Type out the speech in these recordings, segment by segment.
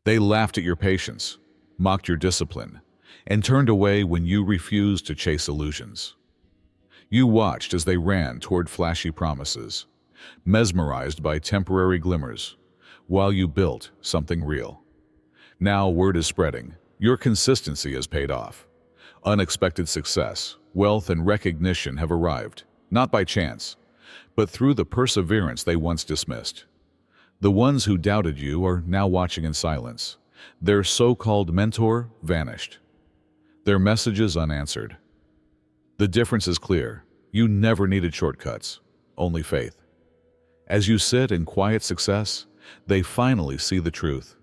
They laughed at your patience, mocked your discipline, and turned away when you refused to chase illusions. You watched as they ran toward flashy promises, mesmerized by temporary glimmers, while you built something real. Now word is spreading. Your consistency has paid off. Unexpected success, wealth, and recognition have arrived, not by chance, but through the perseverance they once dismissed. The ones who doubted you are now watching in silence. Their so-called mentor vanished. Their messages unanswered. The difference is clear. You never needed shortcuts, only faith. As you sit in quiet success, they finally see the truth.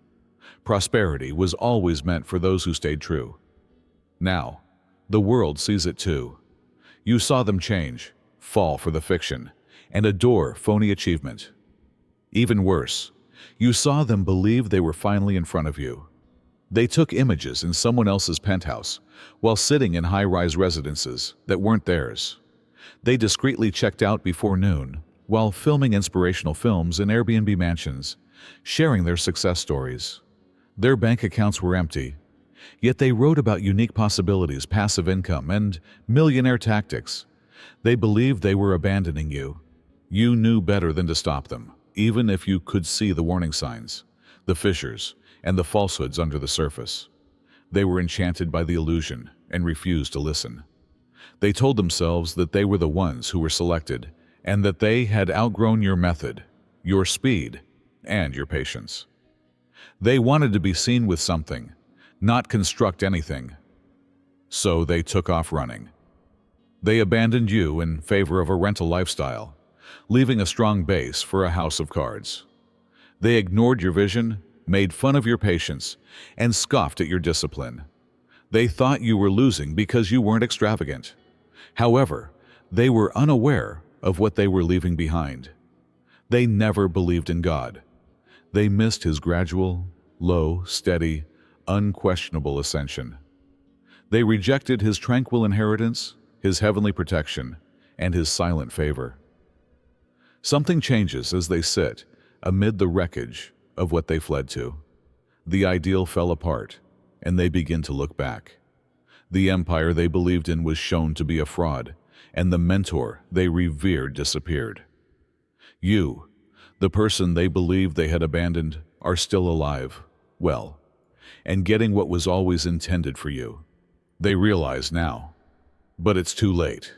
Prosperity was always meant for those who stayed true. Now, the world sees it too. You saw them change, fall for the fiction, and adore phony achievement. Even worse, you saw them believe they were finally in front of you. They took images in someone else's penthouse while sitting in high-rise residences that weren't theirs. They discreetly checked out before noon while filming inspirational films in Airbnb mansions, sharing their success stories. Their bank accounts were empty, yet they wrote about unique possibilities, passive income, and millionaire tactics. They believed they were abandoning you. You knew better than to stop them, even if you could see the warning signs, the fissures, and the falsehoods under the surface. They were enchanted by the illusion and refused to listen. They told themselves that they were the ones who were selected and that they had outgrown your method, your speed, and your patience. They wanted to be seen with something, not construct anything. So they took off running. They abandoned you in favor of a rental lifestyle, leaving a strong base for a house of cards. They ignored your vision, made fun of your patience, and scoffed at your discipline. They thought you were losing because you weren't extravagant. However, they were unaware of what they were leaving behind. They never believed in God. They missed his gradual, low, steady, unquestionable ascension. They rejected his tranquil inheritance, his heavenly protection, and his silent favor. Something changes as they sit amid the wreckage of what they fled to. The ideal fell apart, and they begin to look back. The empire they believed in was shown to be a fraud, and the mentor they revered disappeared. You, the person they believed they had abandoned, are still alive, well, and getting what was always intended for you. They realize now, but it's too late.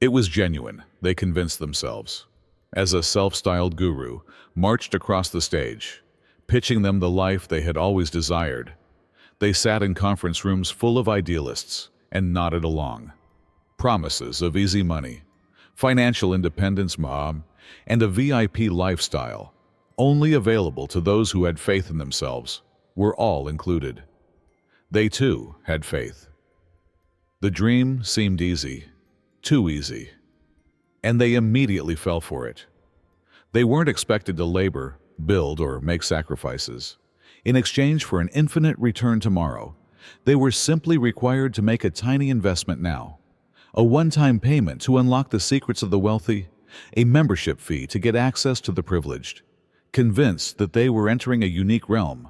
It was genuine, they convinced themselves, as a self-styled guru marched across the stage, pitching them the life they had always desired. They sat in conference rooms full of idealists and nodded along. Promises of easy money, financial independence, and a VIP lifestyle, only available to those who had faith in themselves, were all included. They too had faith. The dream seemed easy, too easy, and they immediately fell for it. They weren't expected to labor, build, or make sacrifices. In exchange for an infinite return tomorrow, they were simply required to make a tiny investment now. A one-time payment to unlock the secrets of the wealthy, a membership fee to get access to the privileged. Convinced that they were entering a unique realm,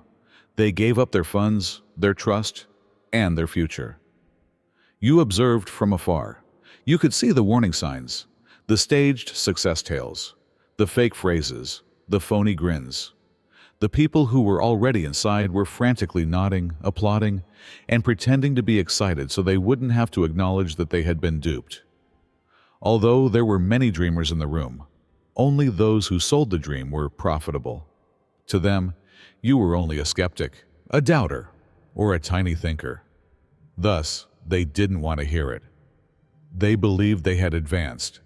they gave up their funds, their trust, and their future. You observed from afar. You could see the warning signs, the staged success tales, the fake phrases, the phony grins. The people who were already inside were frantically nodding, applauding, and pretending to be excited so they wouldn't have to acknowledge that they had been duped. Although there were many dreamers in the room, only those who sold the dream were profitable. To them, you were only a skeptic, a doubter, or a tiny thinker. Thus, they didn't want to hear it. They believed they had advanced,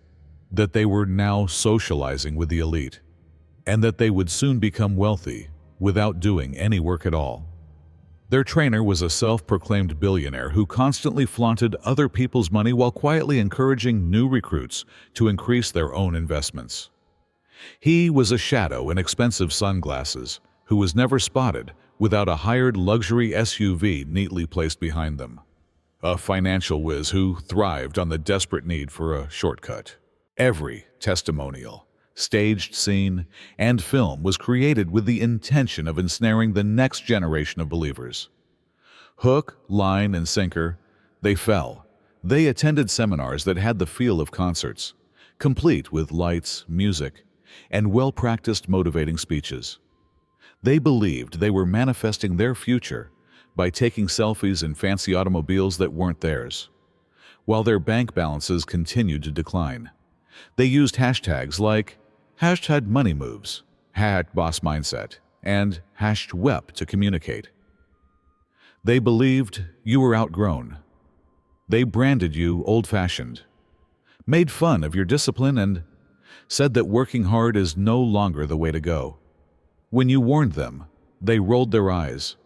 that they were now socializing with the elite, and that they would soon become wealthy without doing any work at all. Their trainer was a self-proclaimed billionaire who constantly flaunted other people's money while quietly encouraging new recruits to increase their own investments. He was a shadow in expensive sunglasses who was never spotted without a hired luxury SUV neatly placed behind them. A financial whiz who thrived on the desperate need for a shortcut. Every testimonial staged scene, and film was created with the intention of ensnaring the next generation of believers. Hook, line, and sinker, they fell. They attended seminars that had the feel of concerts, complete with lights, music, and well-practiced motivating speeches. They believed they were manifesting their future by taking selfies in fancy automobiles that weren't theirs, while their bank balances continued to decline. They used hashtags like #MoneyMoves, #BossMindset, and #WEP to communicate. They believed you were outgrown. They branded you old-fashioned, made fun of your discipline, and said that working hard is no longer the way to go. When you warned them, they rolled their eyes.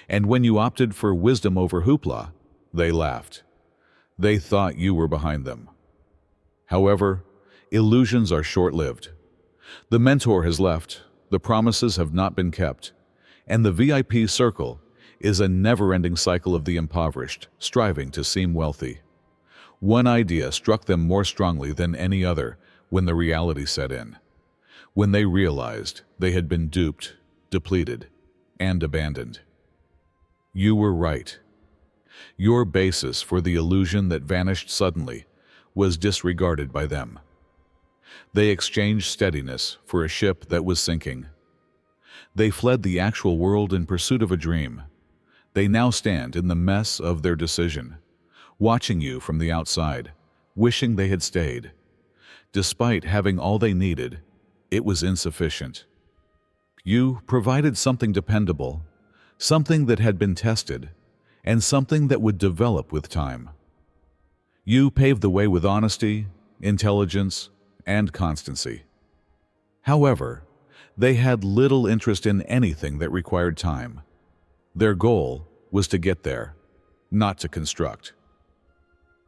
And when you opted for wisdom over hoopla, they laughed. They thought you were behind them. However, illusions are short-lived. The mentor has left, the promises have not been kept, and the VIP circle is a never-ending cycle of the impoverished, striving to seem wealthy. One idea struck them more strongly than any other when the reality set in, when they realized they had been duped, depleted, and abandoned. You were right. Your basis for the illusion that vanished suddenly was disregarded by them. They exchanged steadiness for a ship that was sinking. They fled the actual world in pursuit of a dream. They now stand in the mess of their decision, watching you from the outside, wishing they had stayed. Despite having all they needed, it was insufficient. You provided something dependable, something that had been tested, and something that would develop with time. You paved the way with honesty, intelligence, and constancy. However, they had little interest in anything that required time. Their goal was to get there, not to construct.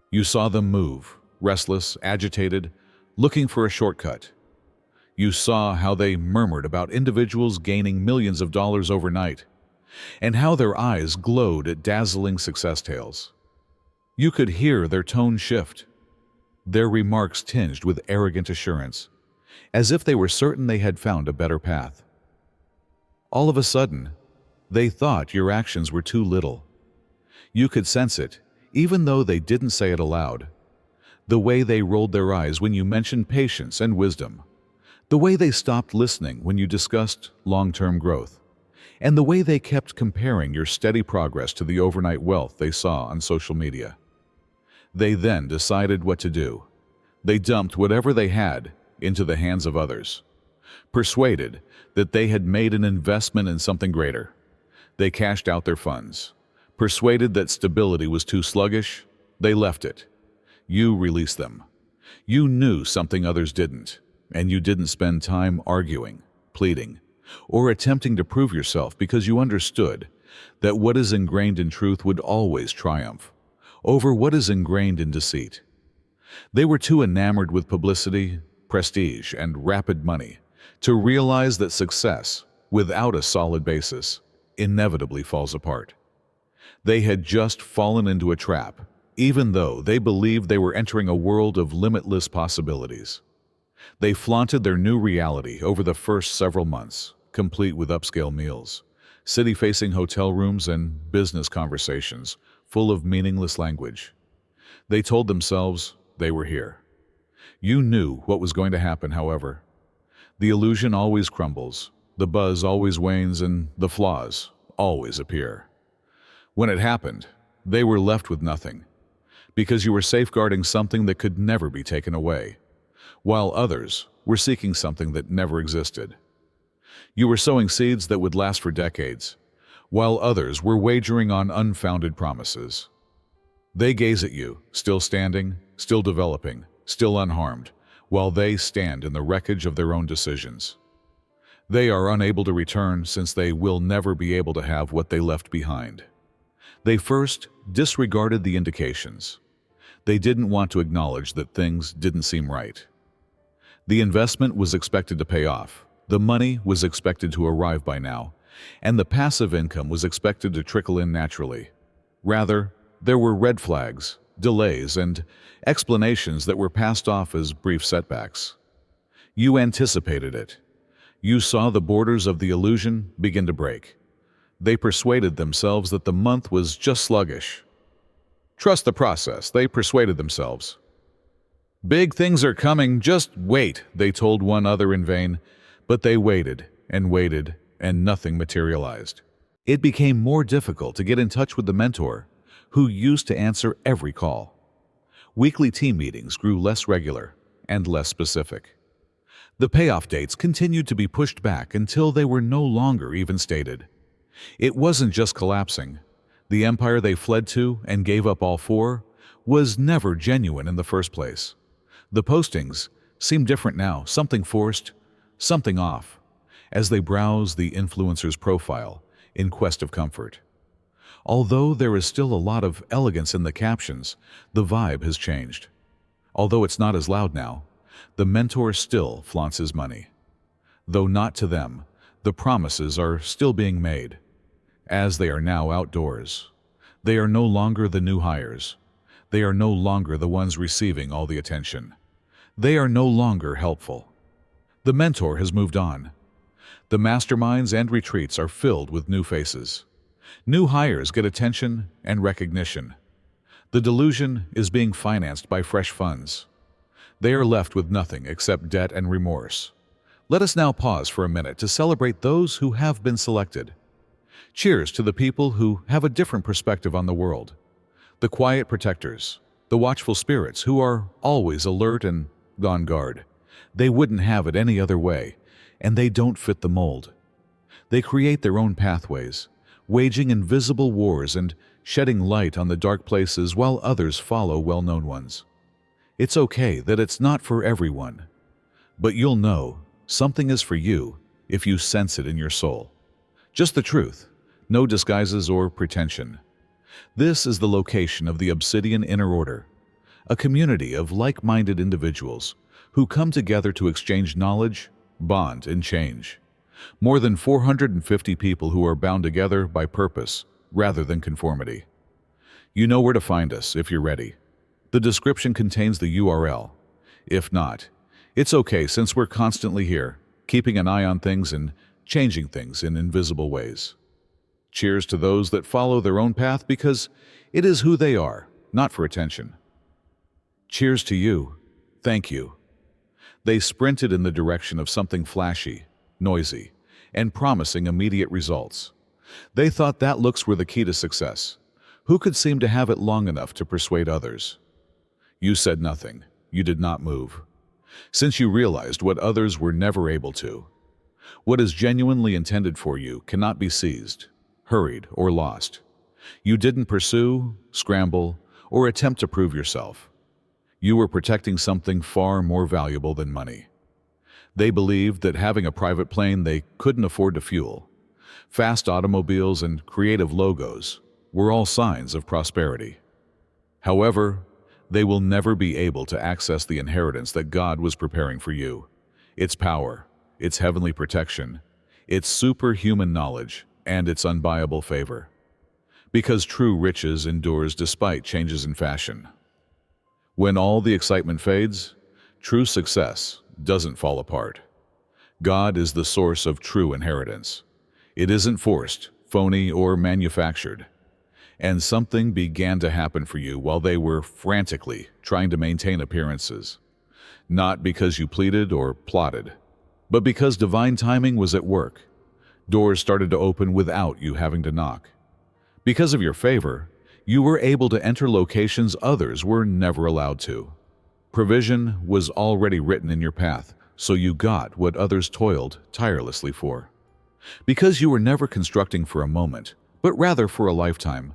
You saw them move, restless, agitated, looking for a shortcut. You saw how they murmured about individuals gaining millions of dollars overnight, and how their eyes glowed at dazzling success tales. You could hear their tone shift, their remarks tinged with arrogant assurance, as if they were certain they had found a better path. All of a sudden, they thought your actions were too little. You could sense it, even though they didn't say it aloud. The way they rolled their eyes when you mentioned patience and wisdom. The way they stopped listening when you discussed long-term growth. And the way they kept comparing your steady progress to the overnight wealth they saw on social media. They then decided what to do. They dumped whatever they had into the hands of others, persuaded that they had made an investment in something greater. They cashed out their funds. Persuaded that stability was too sluggish, they left it. You released them. You knew something others didn't, and you didn't spend time arguing, pleading, or attempting to prove yourself because you understood that what is ingrained in truth would always triumph over what is ingrained in deceit. They were too enamored with publicity, prestige, and rapid money to realize that success, without a solid basis, inevitably falls apart. They had just fallen into a trap, even though they believed they were entering a world of limitless possibilities. They flaunted their new reality over the first several months, complete with upscale meals, city-facing hotel rooms, and business conversations full of meaningless language. They told themselves they were here. You knew what was going to happen, however. The illusion always crumbles, the buzz always wanes, and the flaws always appear. When it happened, they were left with nothing, because you were safeguarding something that could never be taken away, while others were seeking something that never existed. You were sowing seeds that would last for decades, while others were wagering on unfounded promises. They gaze at you, still standing, still developing, still unharmed, while they stand in the wreckage of their own decisions. They are unable to return since they will never be able to have what they left behind. They first disregarded the indications. They didn't want to acknowledge that things didn't seem right. The investment was expected to pay off, the money was expected to arrive by now, and the passive income was expected to trickle in naturally. Rather, there were red flags, delays, and explanations that were passed off as brief setbacks. You anticipated it. You saw the borders of the illusion begin to break. They persuaded themselves that the month was just sluggish. Trust the process, they persuaded themselves. Big things are coming, just wait, they told one other in vain. But they waited, and nothing materialized. It became more difficult to get in touch with the mentor, who used to answer every call. Weekly team meetings grew less regular and less specific. The payoff dates continued to be pushed back until they were no longer even stated. It wasn't just collapsing. The empire they fled to and gave up all for was never genuine in the first place. The postings seemed different now, something forced, something off, as they browsed the influencer's profile in quest of comfort. Although there is still a lot of elegance in the captions, the vibe has changed. Although it's not as loud now, the mentor still flaunts his money. Though not to them, the promises are still being made. As they are now outdoors, they are no longer the new hires. They are no longer the ones receiving all the attention. They are no longer helpful. The mentor has moved on. The masterminds and retreats are filled with new faces. New hires get attention and recognition. The delusion is being financed by fresh funds. They are left with nothing except debt and remorse. Let us now pause for a minute to celebrate those who have been selected. Cheers to the people who have a different perspective on the world. The quiet protectors, the watchful spirits who are always alert and on guard. They wouldn't have it any other way, and they don't fit the mold. They create their own pathways, waging invisible wars and shedding light on the dark places while others follow well-known ones. It's okay that it's not for everyone, but you'll know something is for you if you sense it in your soul. Just the truth, no disguises or pretension. This is the location of the Obsidian Inner Order, a community of like-minded individuals who come together to exchange knowledge, bond, and change. More than 450 people who are bound together by purpose rather than conformity. You know where to find us if you're ready. The description contains the URL. If not, it's okay since we're constantly here, keeping an eye on things and changing things in invisible ways. Cheers to those that follow their own path because it is who they are, not for attention. Cheers to you. Thank you. They sprinted in the direction of something flashy, noisy, and promising immediate results. They thought that looks were the key to success. Who could seem to have it long enough to persuade others? You said nothing. You did not move. Since you realized what others were never able to. What is genuinely intended for you cannot be seized, hurried, or lost. You didn't pursue, scramble, or attempt to prove yourself. You were protecting something far more valuable than money. They believed that having a private plane they couldn't afford to fuel, fast automobiles and creative logos were all signs of prosperity. However, they will never be able to access the inheritance that God was preparing for you. Its power, its heavenly protection, its superhuman knowledge, and its unbuyable favor. Because true riches endures despite changes in fashion. When all the excitement fades, true success doesn't fall apart. God is the source of true inheritance. It isn't forced, phony, or manufactured. And something began to happen for you while they were frantically trying to maintain appearances. Not because you pleaded or plotted, but because divine timing was at work. Doors started to open without you having to knock. Because of your favor, you were able to enter locations others were never allowed to. Provision was already written in your path, so you got what others toiled tirelessly for. Because you were never constructing for a moment, but rather for a lifetime,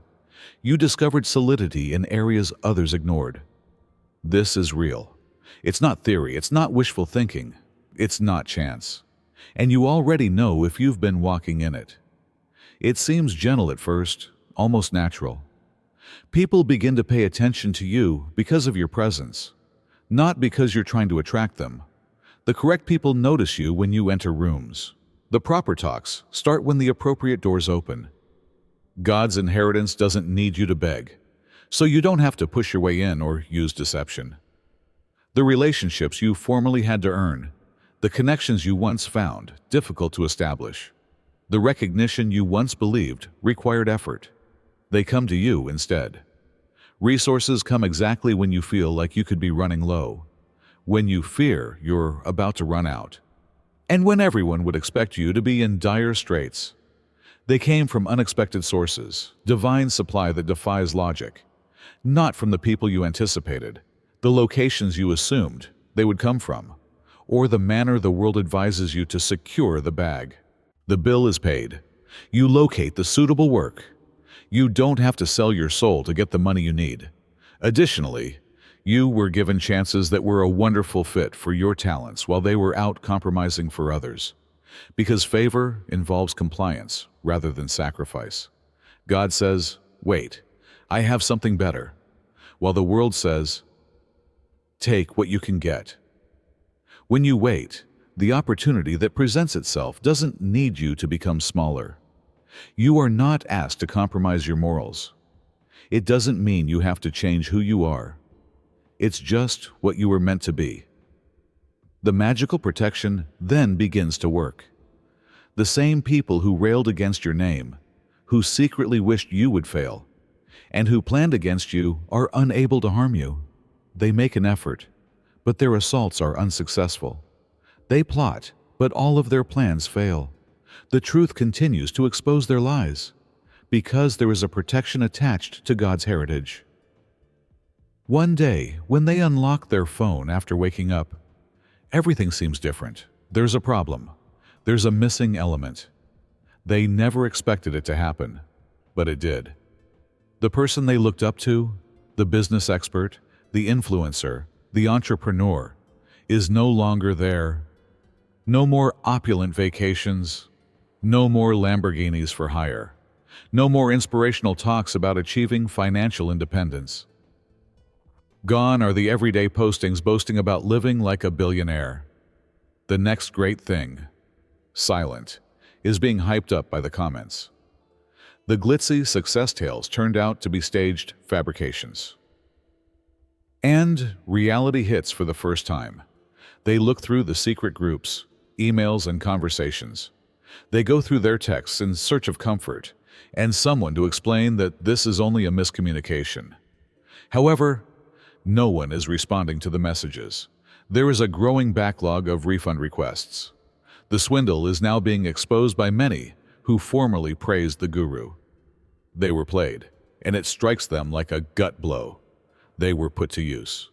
you discovered solidity in areas others ignored. This is real. It's not theory, it's not wishful thinking, it's not chance. And you already know if you've been walking in it. It seems gentle at first, almost natural. People begin to pay attention to you because of your presence, not because you're trying to attract them. The correct people notice you when you enter rooms. The proper talks start when the appropriate doors open. God's inheritance doesn't need you to beg, so you don't have to push your way in or use deception. The relationships you formerly had to earn, The connections you once found difficult to establish. The recognition you once believed required effort. They come to you instead. Resources come exactly when you feel like you could be running low, when you fear you're about to run out, and when everyone would expect you to be in dire straits. They came from unexpected sources, divine supply that defies logic, not from the people you anticipated, the locations you assumed they would come from, or the manner the world advises you to secure the bag. The bill is paid. You locate the suitable work. You don't have to sell your soul to get the money you need. Additionally, you were given chances that were a wonderful fit for your talents while they were out compromising for others. Because favor involves compliance rather than sacrifice. God says, "Wait, I have something better," while the world says, "Take what you can get." When you wait, the opportunity that presents itself doesn't need you to become smaller. You are not asked to compromise your morals. It doesn't mean you have to change who you are. It's just what you were meant to be. The magical protection then begins to work. The same people who railed against your name, who secretly wished you would fail, and who planned against you are unable to harm you. They make an effort, but their assaults are unsuccessful. They plot, but all of their plans fail. The truth continues to expose their lies, because there is a protection attached to God's heritage. One day, when they unlock their phone after waking up, everything seems different. There's a problem. There's a missing element. They never expected it to happen, but it did. The person they looked up to, the business expert, the influencer, the entrepreneur, is no longer there. No more opulent vacations. No more Lamborghinis for hire. No more inspirational talks about achieving financial independence. Gone are the everyday postings boasting about living like a billionaire. The next great thing, silent, is being hyped up by the comments. The glitzy success tales turned out to be staged fabrications. And reality hits for the first time. They look through the secret groups, emails, and conversations. They go through their texts in search of comfort and someone to explain that this is only a miscommunication. However, no one is responding to the messages. There is a growing backlog of refund requests. The swindle is now being exposed by many who formerly praised the guru. They were played, and it strikes them like a gut blow. They were put to use.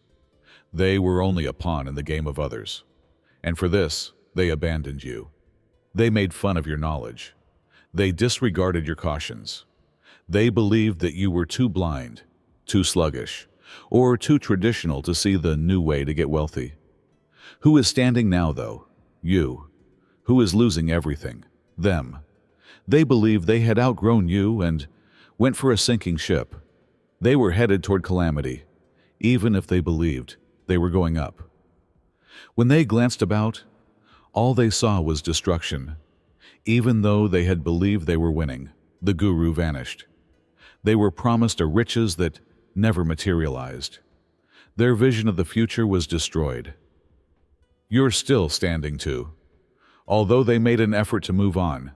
They were only a pawn in the game of others. And for this, they abandoned you. They made fun of your knowledge. They disregarded your cautions. They believed that you were too blind, too sluggish, or too traditional to see the new way to get wealthy. Who is standing now, though? You. Who is losing everything? Them. They believed they had outgrown you and went for a sinking ship. They were headed toward calamity, even if they believed they were going up. When they glanced about, all they saw was destruction. Even though they had believed they were winning, the guru vanished. They were promised a riches that never materialized. Their vision of the future was destroyed. You're still standing too. Although they made an effort to move on,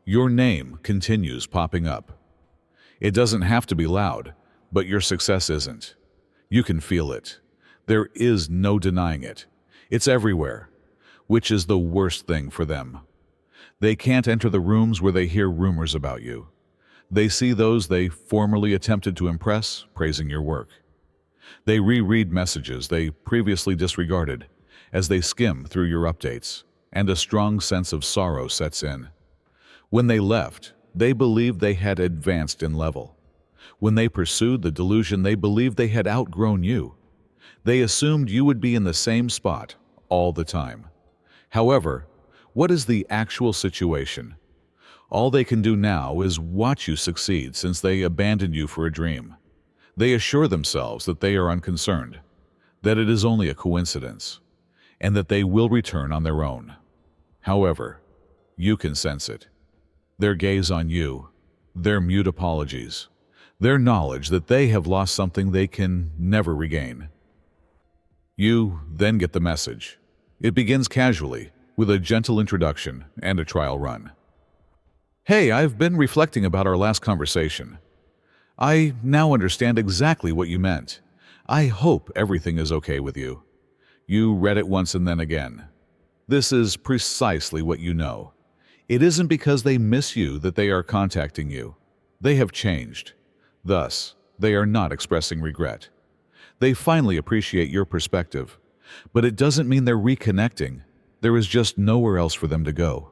your name continues popping up. It doesn't have to be loud, but your success isn't. You can feel it. There is no denying it. It's everywhere, which is the worst thing for them. They can't enter the rooms where they hear rumors about you. They see those they formerly attempted to impress praising your work. They reread messages they previously disregarded as they skim through your updates, and a strong sense of sorrow sets in. When they left, they believed they had advanced in level. When they pursued the delusion, they believed they had outgrown you. They assumed you would be in the same spot all the time. However, what is the actual situation? All they can do now is watch you succeed since they abandoned you for a dream. They assure themselves that they are unconcerned, that it is only a coincidence, and that they will return on their own. However, you can sense it. Their gaze on you, their mute apologies, their knowledge that they have lost something they can never regain. You then get the message. It begins casually, with a gentle introduction and a trial run. Hey, I've been reflecting about our last conversation. I now understand exactly what you meant. I hope everything is okay with you. You read it once and then again. This is precisely what you know. It isn't because they miss you that they are contacting you. They have changed. Thus, they are not expressing regret. They finally appreciate your perspective. But it doesn't mean they're reconnecting. There is just nowhere else for them to go.